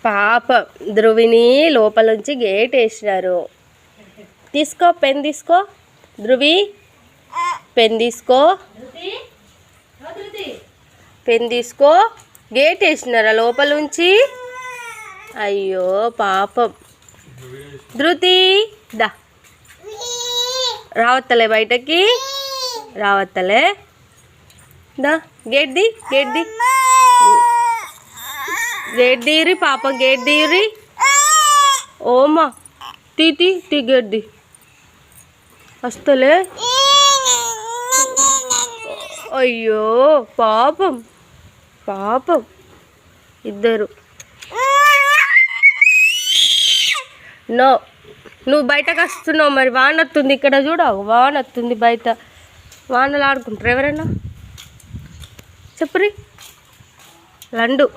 పాప ధ్రువిని లోపల నుంచి గేట్ వేసినారు. తీసుకో పెన్ తీసుకో ధ్రువి, పెన్ తీసుకో, పెన్ తీసుకో. గేట్ వేసినారా లోపల నుంచి? అయ్యో పాపం. ధృతి దా, రావత్తలే బయటకి, రావత్తలే దా. గేట్ ది, గేట్ ది, గేట్ తీరి పాప, గేట్ తీరి. ఓమా తీ తీ తీ, గేట్ ది. వస్తలే. అయ్యో పాపం, పాపం ఇద్దరు. నో, నువ్వు బయటకు వస్తున్నావు మరి. వాన వస్తుంది ఇక్కడ, చూడవు వాన వస్తుంది బయట. వానలు ఆడుకుంటారు ఎవరైనా? చెప్పురి లండు.